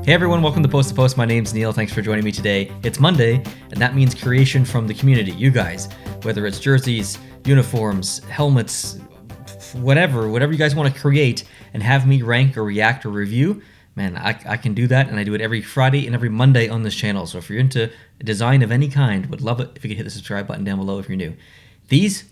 Hey everyone, welcome to Post to Post. My name's Neil. Thanks for joining me today. It's Monday, and that means creation from the community, you guys. Whether it's jerseys, uniforms, helmets, whatever you guys want to create and have me rank or react or review, man, I can do that, and I do it every Friday and every Monday on this channel. So if you're into design of any kind, would love it if you could hit the subscribe button down below if you're new. I was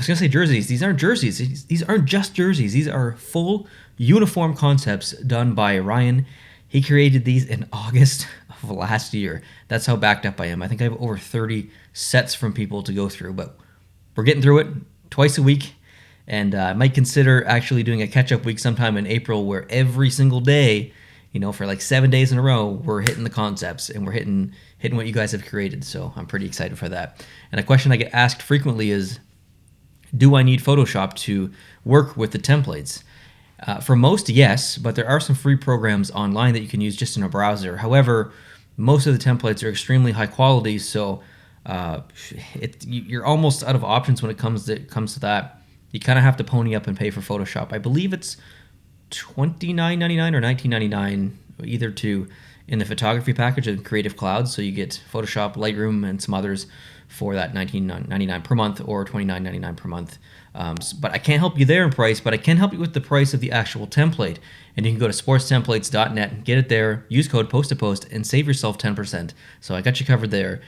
going to say jerseys. These aren't jerseys. These aren't just jerseys. These are full uniform concepts done by Ryan. He created these in August of last year. That's how backed up I am. I think I have over 30 sets from people to go through, but we're getting through it twice a week. And I might consider actually doing a catch-up week sometime in April where every single day, for like 7 days in a row, we're hitting the concepts and we're hitting what you guys have created. So I'm pretty excited for that. And a question I get asked frequently is, do I need Photoshop to work with the templates? For most, yes, but there are some free programs online that you can use just in a browser. However, most of the templates are extremely high quality, so you're almost out of options when it comes to that. You kind of have to pony up and pay for Photoshop. I believe it's $29.99 or $19.99, either two, in the photography package of Creative Cloud. So you get Photoshop, Lightroom, and some others for that $19.99 per month or $29.99 per month. But I can't help you there in price, but I can help you with the price of the actual template. And you can go to sportstemplates.net, get it there, use code POST2POST, and save yourself 10%. So I got you covered there.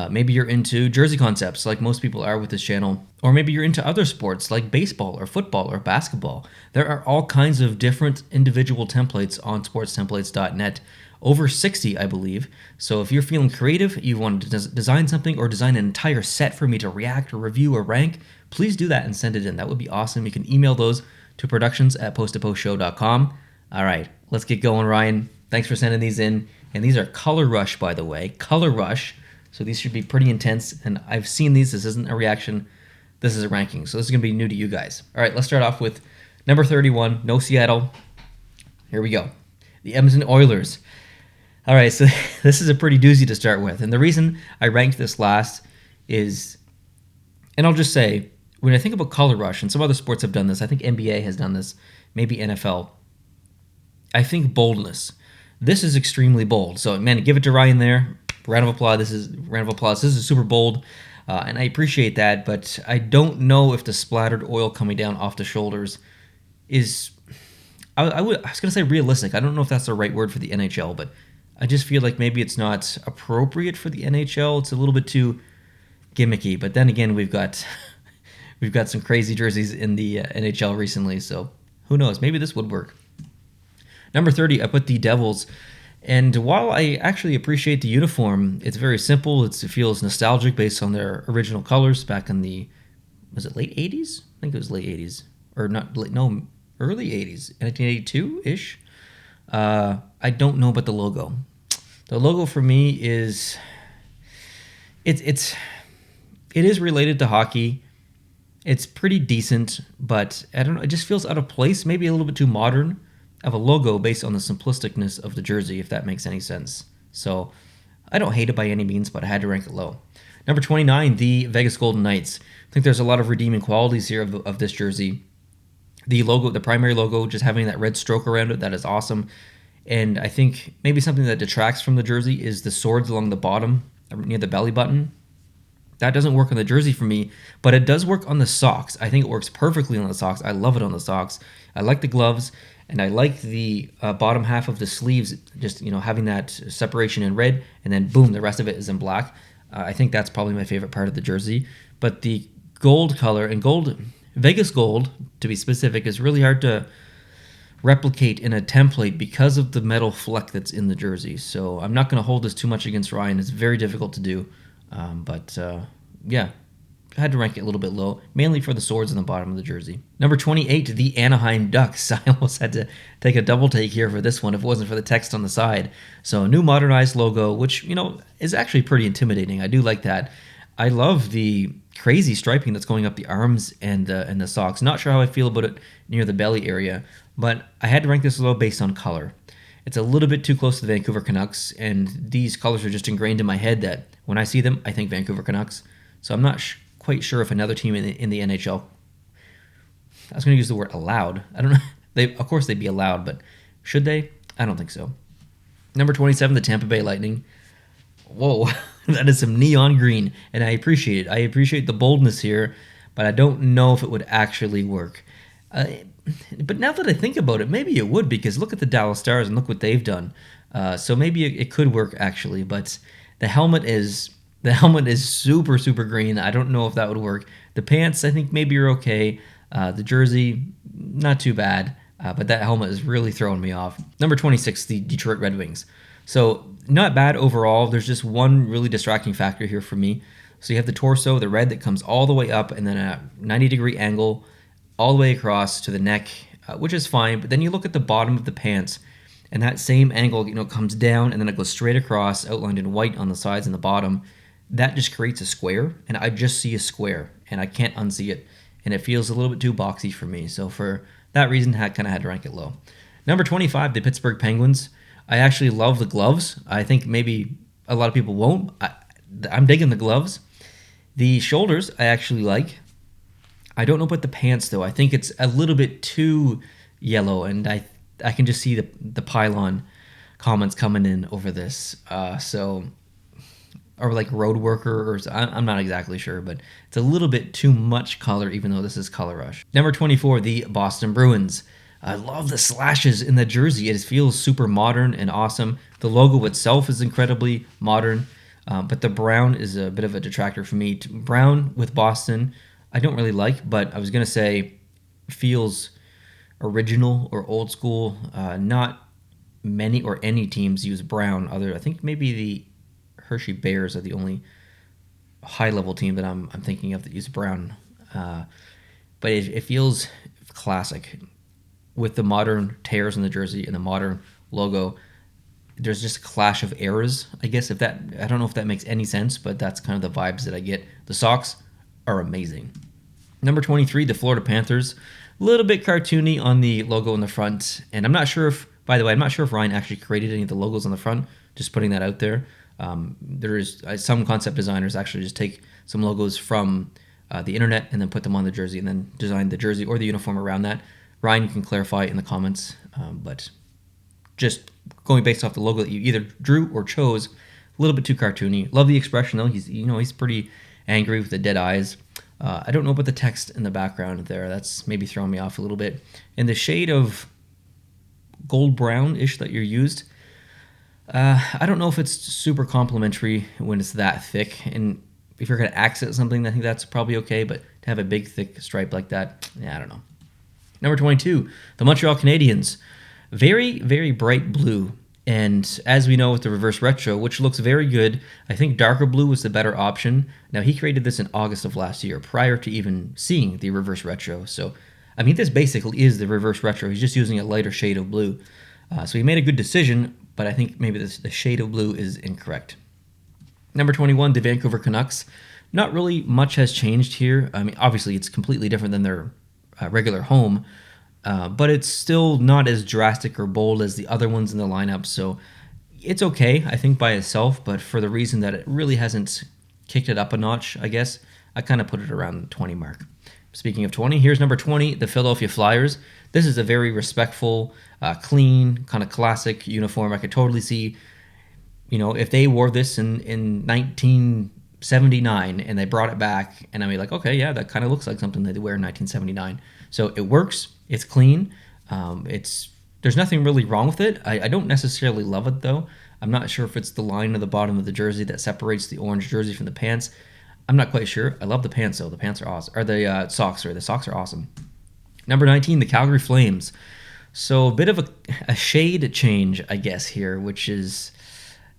Maybe you're into jersey concepts like most people are with this channel, or maybe you're into other sports like baseball or football or basketball. There are all kinds of different individual templates on sportstemplates.net. Over 60, I believe. So if you're feeling creative, you want to design something or design an entire set for me to react or review or rank, please do that and send it in. That would be awesome. You can email those to productions@posttopostShow.com. All right, let's get going, Ryan. Thanks for sending these in. And these are Color Rush, by the way. Color Rush. So these should be pretty intense. And I've seen these. This isn't a reaction. This is a ranking. So this is going to be new to you guys. All right, let's start off with number 31, no Seattle. Here we go. The Edmonton Oilers. All right, so this is a pretty doozy to start with. And the reason I ranked this last is, and I'll just say, when I think about Color Rush, and some other sports have done this, I think NBA has done this, maybe NFL, I think boldness. This is extremely bold. So, man, give it to Ryan there. Round of applause. This is super bold, and I appreciate that, but I don't know if the splattered oil coming down off the shoulders is, I was going to say realistic. I don't know if that's the right word for the NHL, but I just feel like maybe it's not appropriate for the NHL. It's a little bit too gimmicky. But then again, we've got some crazy jerseys in the NHL recently, so who knows? Maybe this would work. Number 30, I put the Devils. And while I actually appreciate the uniform, it's very simple. It feels nostalgic based on their original colors back in the, was it late 80s? I think it was late 80s. Or not late, no, early 80s, 1982-ish. I don't know about the logo. The logo for me is, it is related to hockey. It's pretty decent, but I don't know. It just feels out of place. Maybe a little bit too modern of a logo based on the simplisticness of the jersey, if that makes any sense. So I don't hate it by any means, but I had to rank it low. Number 29, the Vegas Golden Knights. I think there's a lot of redeeming qualities here of this jersey. The logo, the primary logo, just having that red stroke around it, that is awesome. And I think maybe something that detracts from the jersey is the swords along the bottom near the belly button. That doesn't work on the jersey for me, but it does work on the socks. I think it works perfectly on the socks. I love it on the socks. I like the gloves, and I like the bottom half of the sleeves, just having that separation in red, and then boom, the rest of it is in black. I think that's probably my favorite part of the jersey. But the gold color, and gold, Vegas gold, to be specific, is really hard to replicate in a template because of the metal fleck that's in the jersey. So I'm not going to hold this too much against Ryan. It's very difficult to do. Yeah, I had to rank it a little bit low, mainly for the swords in the bottom of the jersey. Number 28, the Anaheim Ducks. I almost had to take a double take here for this one if it wasn't for the text on the side. So new modernized logo, which, is actually pretty intimidating. I do like that. I love the crazy striping that's going up the arms and the socks. Not sure how I feel about it near the belly area, but I had to rank this low based on color. It's a little bit too close to the Vancouver Canucks, and these colors are just ingrained in my head that when I see them, I think Vancouver Canucks. So I'm not quite sure if another team in the NHL, I was going to use the word allowed. I don't know. Of course they'd be allowed, but should they? I don't think so. Number 27, the Tampa Bay Lightning. Whoa, that is some neon green, and I appreciate it. I appreciate the boldness here, but I don't know if it would actually work. But now that I think about it, maybe it would, because look at the Dallas Stars and look what they've done. So maybe it could work actually, but the helmet is super, super green. I don't know if that would work. The pants, I think maybe are okay. The jersey, not too bad, but that helmet is really throwing me off. Number 26, the Detroit Red Wings. So not bad overall. There's just one really distracting factor here for me. So you have the torso, the red that comes all the way up, and then a 90-degree angle all the way across to the neck, which is fine. But then you look at the bottom of the pants, and that same angle, comes down, and then it goes straight across, outlined in white on the sides and the bottom. That just creates a square, and I just see a square, and I can't unsee it. And it feels a little bit too boxy for me. So for that reason, I kind of had to rank it low. Number 25, the Pittsburgh Penguins. I actually love the gloves. I think maybe a lot of people won't. I'm digging the gloves. The shoulders, I actually like. I don't know about the pants, though. I think it's a little bit too yellow, and I can just see the pylon comments coming in over this. Or like road worker, or I'm not exactly sure, but it's a little bit too much color, even though this is Color Rush. Number 24, the Boston Bruins. I love the slashes in the jersey. It feels super modern and awesome. The logo itself is incredibly modern, but the brown is a bit of a detractor for me. Brown with Boston, I don't really like, but I was going to say feels original or old school. Not many or any teams use brown. I think maybe the Hershey Bears are the only high-level team that I'm thinking of that use brown. But it feels classic. With the modern tears in the jersey and the modern logo, there's just a clash of eras, I guess. I don't know if that makes any sense, but that's kind of the vibes that I get. The socks are amazing. Number 23, the Florida Panthers. A little bit cartoony on the logo in the front. And I'm not sure if Ryan actually created any of the logos on the front. Just putting that out there. There is some concept designers actually just take some logos from the internet and then put them on the jersey and then design the jersey or the uniform around that. Ryan, you can clarify in the comments, but just going based off the logo that you either drew or chose, a little bit too cartoony. Love the expression though. He's pretty angry with the dead eyes. I don't know about the text in the background there. That's maybe throwing me off a little bit. And the shade of gold brown-ish that you're used, I don't know if it's super complimentary when it's that thick. And if you're going to accent something, I think that's probably okay. But to have a big, thick stripe like that, I don't know. Number 22, the Montreal Canadiens. Very, very bright blue. And as we know with the reverse retro, which looks very good, I think darker blue was the better option. Now, he created this in August of last year, prior to even seeing the reverse retro. So, this basically is the reverse retro. He's just using a lighter shade of blue. So he made a good decision, but I think maybe the shade of blue is incorrect. Number 21, the Vancouver Canucks. Not really much has changed here. Obviously, it's completely different than their regular home, but it's still not as drastic or bold as the other ones in the lineup. So it's okay, I think, by itself, but for the reason that it really hasn't kicked it up a notch, I guess, I kind of put it around the 20 mark. Speaking of 20, here's number 20, the Philadelphia Flyers. This is a very respectful, clean, kind of classic uniform. I could totally see, if they wore this in 1979 and they brought it back, and I'd be like, okay, yeah, that kind of looks like something that they wear in 1979. So it works. It's clean. There's nothing really wrong with it. I don't necessarily love it, though. I'm not sure if it's the line at the bottom of the jersey that separates the orange jersey from the pants. I'm not quite sure. I love the pants, though. The pants are awesome. Or the socks, sorry. The socks are awesome. Number 19, the Calgary Flames. So a bit of a shade change, I guess, here, which is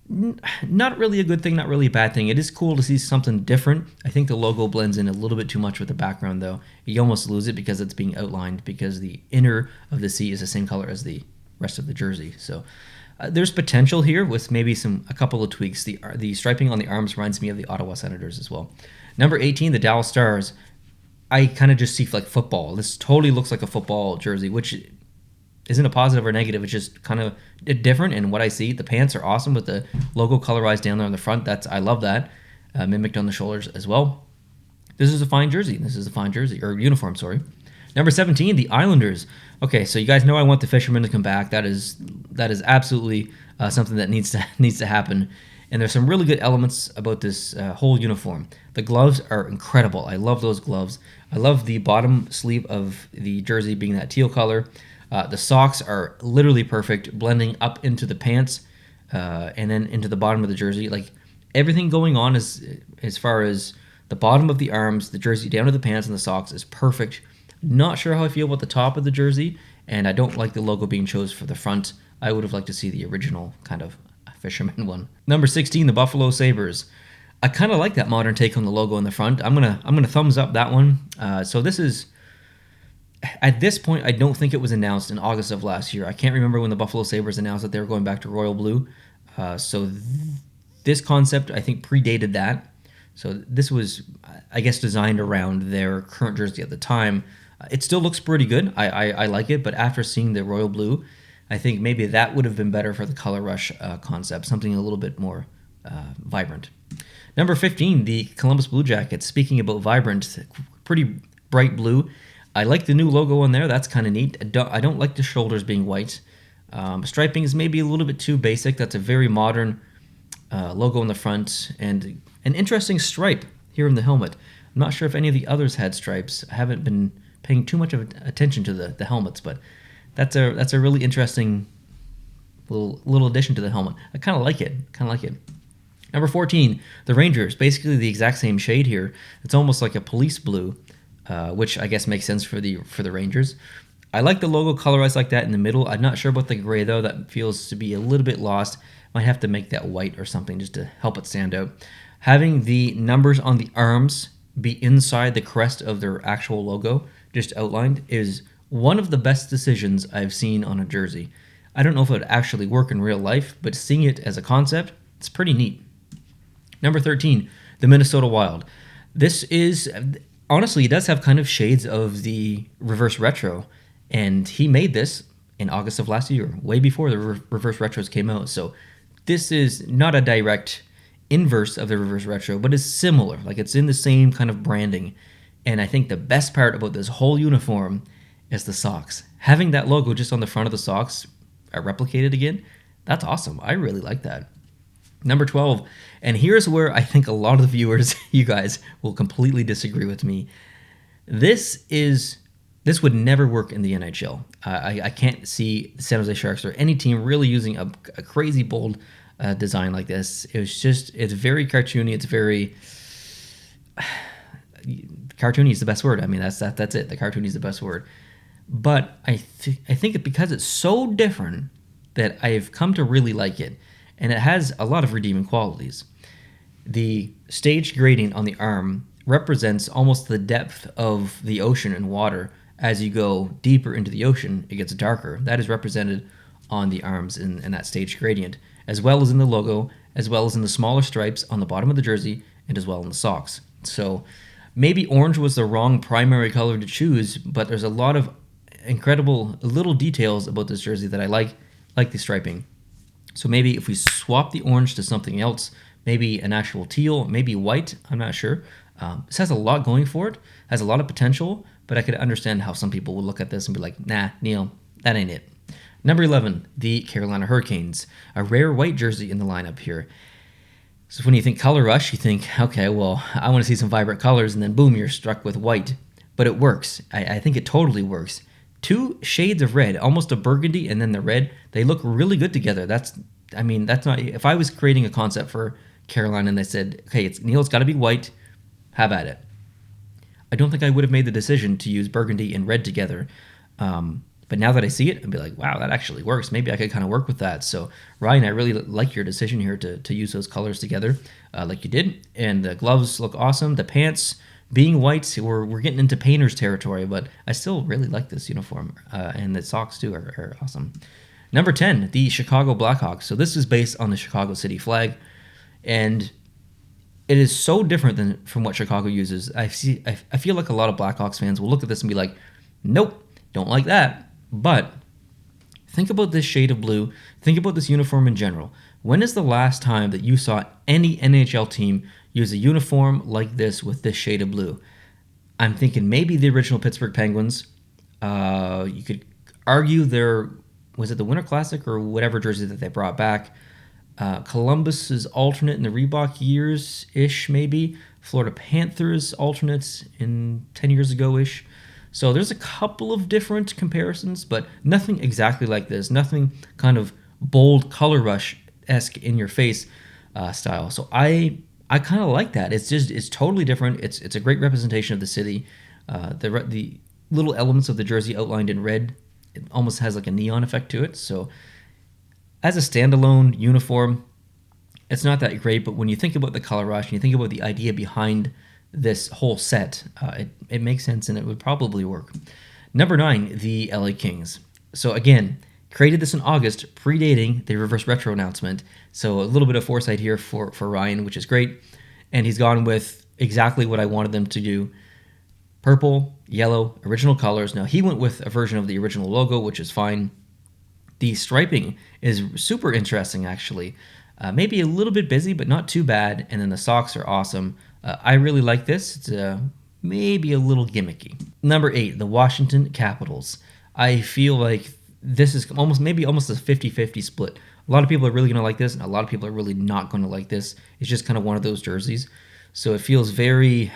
not really a good thing, not really a bad thing. It is cool to see something different. I think the logo blends in a little bit too much with the background, though. You almost lose it because it's being outlined, because the inner of the C is the same color as the rest of the jersey. So there's potential here with maybe a couple of tweaks. The striping on the arms reminds me of the Ottawa Senators as well. Number 18, the Dallas Stars. I kind of just see like football. This totally looks like a football jersey, which isn't a positive or negative. It's just kind of different in what I see. The pants are awesome with the logo colorized down there on the front. I love that. Mimicked on the shoulders as well. This is a fine jersey. Or uniform, sorry. Number 17, the Islanders. Okay, so you guys know I want the Fishermen to come back. That is absolutely something that needs to happen. And there's some really good elements about this whole uniform. The gloves are incredible. I love those gloves. I love the bottom sleeve of the jersey being that teal color. The socks are literally perfect, blending up into the pants and then into the bottom of the jersey. Like everything going on is, as far as the bottom of the arms, the jersey down to the pants and the socks is perfect. Not sure how I feel about the top of the jersey, and I don't like the logo being chosen for the front. I would have liked to see the original kind of fisherman one. Number 16, the Buffalo Sabres. I kind of like that modern take on the logo in the front. I'm gonna thumbs up that one. So this is, at this point, I don't think it was announced in August of last year. I can't remember when the Buffalo Sabres announced that they were going back to royal blue. This concept, I think, predated that. So this was, I guess, designed around their current jersey at the time. It still looks pretty good. I like it, but after seeing the royal blue, I think maybe that would have been better for the color rush concept, something a little bit more vibrant. Number 15, the Columbus Blue Jackets. Speaking about vibrant, pretty bright blue. I like the new logo on there. That's kind of neat. I don't like the shoulders being white. Striping is maybe a little bit too basic. That's a very modern logo in the front and an interesting stripe here in the helmet. I'm not sure if any of the others had stripes. I haven't been paying too much of attention to the helmets, but that's a really interesting little addition to the helmet. I kind of like it. Number 14, the Rangers. Basically the exact same shade here. It's almost like a police blue, which I guess makes sense for the Rangers. I like the logo colorized like that in the middle. I'm not sure about the gray though. That feels to be a little bit lost. Might have to make that white or something just to help it stand out. Having the numbers on the arms be inside the crest of their actual logo, just outlined, is one of the best decisions I've seen on a jersey. I don't know if it would actually work in real life, but seeing it as a concept, it's pretty neat. Number 13, the Minnesota Wild. This is, honestly, it does have kind of shades of the reverse retro, and he made this in August of last year, way before the reverse retros came out. So this is not a direct inverse of the reverse retro, but is similar. Like it's in the same kind of branding. And I think the best part about this whole uniform is the socks. Having that logo just on the front of the socks replicated again, that's awesome. I really like that. Number 12, and here's where I think a lot of the viewers, you guys, will completely disagree with me. This would never work in the NHL. I can't see the San Jose Sharks or any team really using a crazy bold design like this. It's very cartoony. It's very cartoony is the best word. I mean, that's it. The cartoony is the best word. But I think because it's so different that I've come to really like it, and it has a lot of redeeming qualities. The stage gradient on the arm represents almost the depth of the ocean and water. As you go deeper into the ocean, it gets darker. That is represented on the arms in that stage gradient, as well as in the logo, as well as in the smaller stripes on the bottom of the jersey, and as well in the socks. So maybe orange was the wrong primary color to choose, but there's a lot of incredible little details about this jersey that I like the striping. So maybe if we swap the orange to something else, maybe an actual teal, maybe white, I'm not sure. This has a lot going for it, has a lot of potential, but I could understand how some people would look at this and be like, nah, Neil, that ain't it. Number 11, the Carolina Hurricanes, a rare white jersey in the lineup here. So when you think color rush, you think, okay, well, I want to see some vibrant colors, and then boom, you're struck with white. But it works. I think it totally works. Two shades of red, almost a burgundy and then the red, they look really good together. That's not, if I was creating a concept for Carolina and they said, okay, Neil's got to be white, have at it. I don't think I would have made the decision to use burgundy and red together. But now that I see it, I'd be like, wow, that actually works. Maybe I could kind of work with that. So, Ryan, I really like your decision here to use those colors together like you did. And the gloves look awesome. The pants, being white, we're getting into painter's territory, but I still really like this uniform. And the socks, too, are awesome. Number 10, the Chicago Blackhawks. So this is based on the Chicago City flag. And it is so different from what Chicago uses. I feel like a lot of Blackhawks fans will look at this and be like, nope, don't like that. But think about this shade of blue. Think about this uniform in general. When is the last time that you saw any NHL team use a uniform like this with this shade of blue? I'm thinking maybe the original Pittsburgh Penguins, You could argue was it the Winter Classic or whatever jersey that they brought back. Columbus's alternate in the Reebok years-ish, maybe. Florida Panthers alternates in 10 years ago-ish. So there's a couple of different comparisons, but nothing exactly like this. Nothing kind of bold color rush-esque in your face style. So I kind of like that. It's totally different. It's a great representation of the city. The little elements of the jersey outlined in red, it almost has like a neon effect to it. So as a standalone uniform, it's not that great, but when you think about the color rush and you think about the idea behind this whole set, it makes sense and it would probably work. Number 9, the LA Kings. So again, created this in August, predating the reverse retro announcement. So a little bit of foresight here for Ryan, which is great. And he's gone with exactly what I wanted them to do. Purple, yellow, original colors. Now he went with a version of the original logo, which is fine. The striping is super interesting, actually. Maybe a little bit busy, but not too bad. And then the socks are awesome. I really like this. It's maybe a little gimmicky. Number 8, the Washington Capitals. I feel like this is almost a 50-50 split. A lot of people are really going to like this, and a lot of people are really not going to like this. It's just kind of one of those jerseys. So it feels very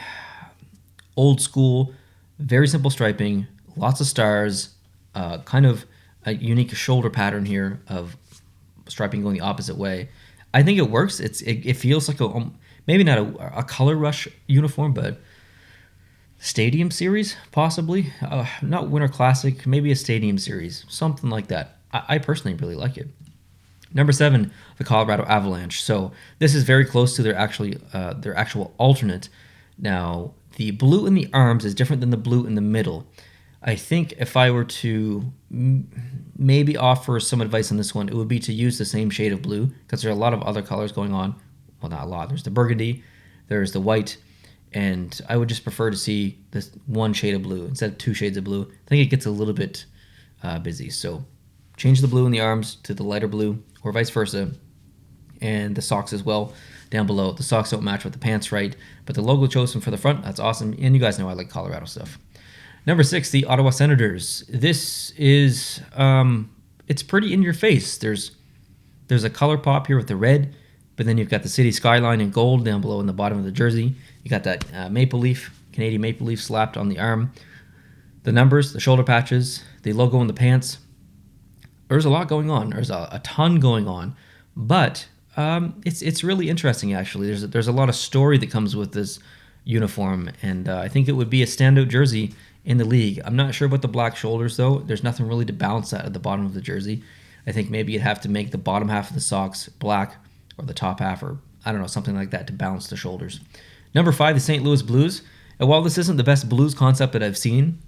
old school, very simple striping, lots of stars, kind of a unique shoulder pattern here of striping going the opposite way. I think it works. It feels like maybe not a color rush uniform, but stadium series possibly. Not Winter Classic, maybe a stadium series, something like that. I personally really like it. Number 7, the Colorado Avalanche. So this is very close to their actual alternate. Now the blue in the arms is different than the blue in the middle. I think if I were to maybe offer some advice on this one, it would be to use the same shade of blue because there are a lot of other colors going on. Well, not a lot. There's the burgundy, there's the white, and I would just prefer to see this one shade of blue instead of 2 shades of blue. I think it gets a little bit busy. So change the blue in the arms to the lighter blue or vice versa. And the socks as well down below. The socks don't match with the pants right, but the logo chosen for the front, that's awesome. And you guys know I like Colorado stuff. Number 6, the Ottawa Senators. This is, it's pretty in your face. There's a color pop here with the red, but then you've got the city skyline in gold down below in the bottom of the jersey. You got that Canadian maple leaf slapped on the arm. The numbers, the shoulder patches, the logo in the pants. There's a lot going on. There's a ton going on, but it's really interesting actually. There's a lot of story that comes with this uniform, and I think it would be a standout jersey in the league. I'm not sure about the black shoulders though. There's nothing really to balance that at the bottom of the jersey. I think maybe you'd have to make the bottom half of the socks black or the top half, or I don't know, something like that to balance the shoulders. Number 5, the St. Louis Blues. And while this isn't the best Blues concept that I've seen,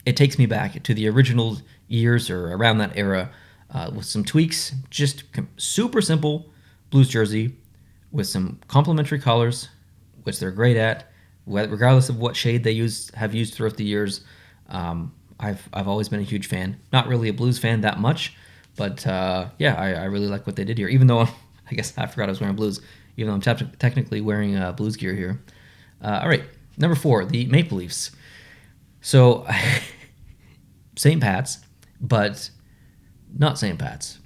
it takes me back to the original years or around that era with some tweaks. Just super simple Blues jersey with some complementary colors, which they're great at, regardless of what shade they have used throughout the years. I've always been a huge fan. Not really a Blues fan that much, but I really like what they did here. Even though I guess I forgot I was wearing Blues, even though I'm technically wearing Blues gear here. All right, number 4, the Maple Leafs. So St. Pat's, but not St. Pat's.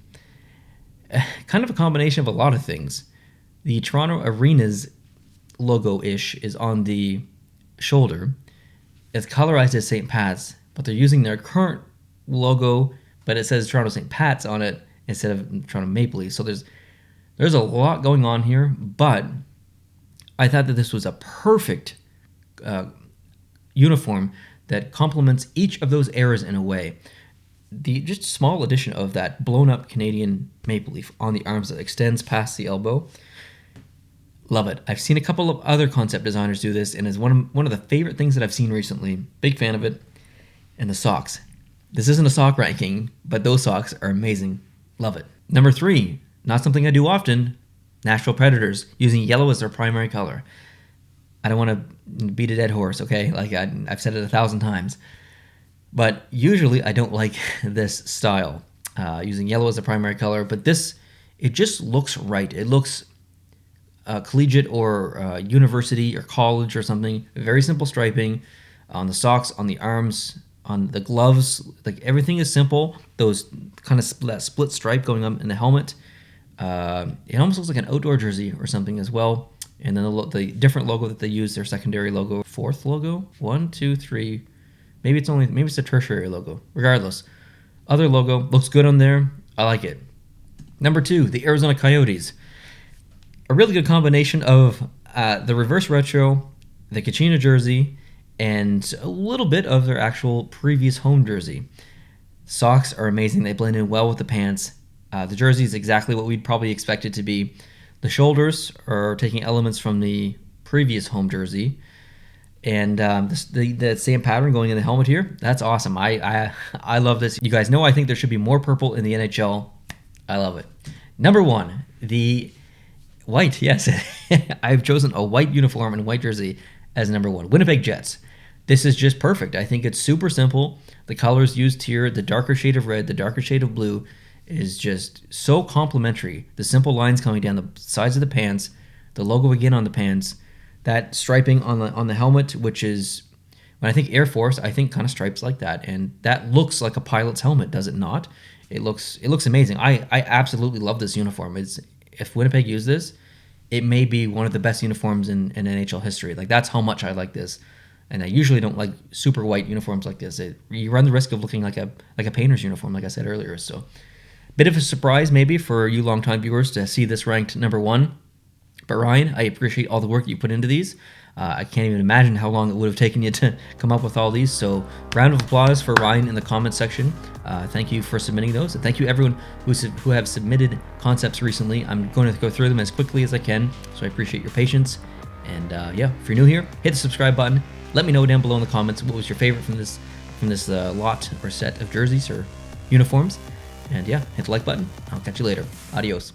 Kind of a combination of a lot of things. The Toronto Arena's logo-ish is on the shoulder. It's colorized as St. Pat's, but they're using their current logo, but it says Toronto St. Pat's on it instead of Toronto Maple Leafs. So there's a lot going on here, but I thought that this was a perfect uniform that complements each of those eras in a way. The just small addition of that blown up Canadian maple leaf on the arms that extends past the elbow. Love it. I've seen a couple of other concept designers do this, and it's one of the favorite things that I've seen recently. Big fan of it. And the socks. This isn't a sock ranking, but those socks are amazing. Love it. Number 3, not something I do often, Nashville Predators, using yellow as their primary color. I don't want to beat a dead horse, okay? Like I've said it 1,000 times. But usually I don't like this style, using yellow as a primary color. But this, it just looks right. It looks collegiate or university or college or something. Very simple striping on the socks, on the arms, on the gloves. Like everything is simple. Those kind of that split stripe going up in the helmet. It almost looks like an outdoor jersey or something as well. And then the different logo that they use, their secondary logo, fourth logo, 1, 2, 3. Maybe it's a tertiary logo. Regardless, other logo looks good on there. I like it. Number 2, the Arizona Coyotes. A really good combination of the reverse retro, the Kachina jersey, and a little bit of their actual previous home jersey. Socks are amazing. They blend in well with the pants. The jersey is exactly what we'd probably expect it to be. The shoulders are taking elements from the previous home jersey. And the same pattern going in the helmet here. That's awesome. I love this. You guys know I think there should be more purple in the NHL. I love it. Number 1, the white. Yes, I've chosen a white uniform and white jersey as number 1. Winnipeg Jets. This is just perfect. I think it's super simple. The colors used here, the darker shade of red, the darker shade of blue, is just so complimentary. The simple lines coming down the sides of the pants, the logo again on the pants, that striping on the helmet, which is, when I think Air Force, I think kind of stripes like that, and that looks like a pilot's helmet, does it not? It looks amazing. I absolutely love this uniform. If Winnipeg used this, it may be one of the best uniforms in NHL history. Like, that's how much I like this. And I usually don't like super white uniforms like this. You run the risk of looking like a painter's uniform, like I said earlier. So, bit of a surprise maybe for you longtime viewers to see this ranked number 1. But Ryan, I appreciate all the work you put into these. I can't even imagine how long it would have taken you to come up with all these. So, round of applause for Ryan in the comments section. Thank you for submitting those. And thank you everyone who have submitted concepts recently. I'm going to go through them as quickly as I can. So I appreciate your patience. And yeah, if you're new here, hit the subscribe button. Let me know down below in the comments what was your favorite from this lot or set of jerseys or uniforms. And yeah, hit the like button. I'll catch you later. Adios.